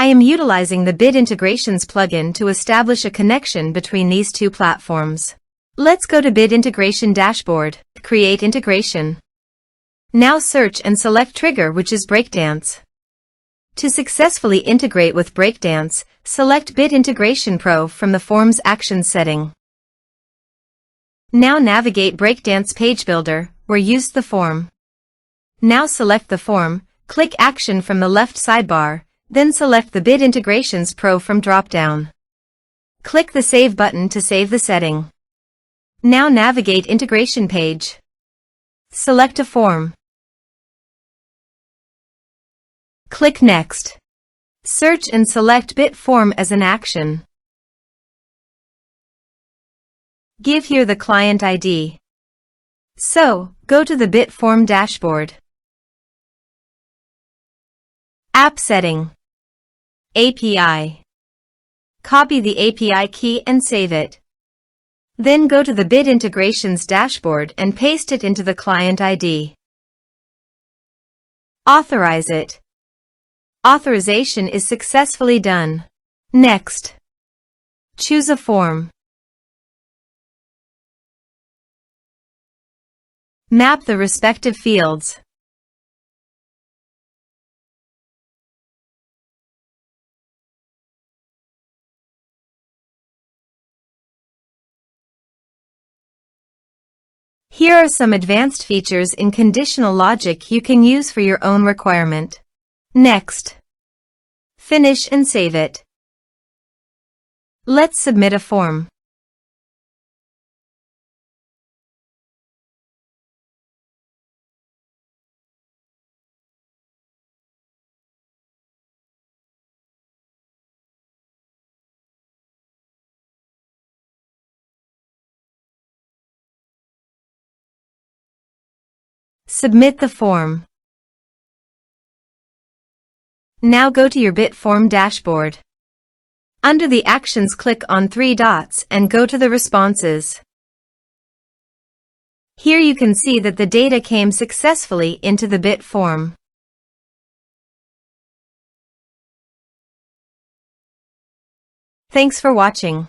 I am utilizing the Bit Integrations plugin to establish a connection between these two platforms. Let's go to Bit Integration Dashboard, Create Integration. Now search and select Trigger, which is Breakdance. To successfully integrate with Breakdance, select Bit Integration Pro from the Forms Actions setting. Now navigate Breakdance Page Builder, where use the form. Now select the form, click Action from the left sidebar, then select the Bit Integrations Pro from drop-down. Click the Save button to save the setting. Now navigate Integration Page. Select a form. Click Next. Search and select Bit Form as an action. Give here the client ID. So, go to the Bit Form dashboard. App Setting. API. Copy the API key and save it. Then go to the Bit Integrations dashboard and paste it into the client ID. Authorize it. Authorization is successfully done. Next. Choose a form. Map the respective fields. Here are some advanced features in conditional logic you can use for your own requirement. Next. Finish and save it. Let's submit a form. Submit the form. Now go to your Bit Form dashboard. Under the Actions, click on 3 dots and go to the Responses. Here you can see that the data came successfully into the Bit Form. Thanks for watching.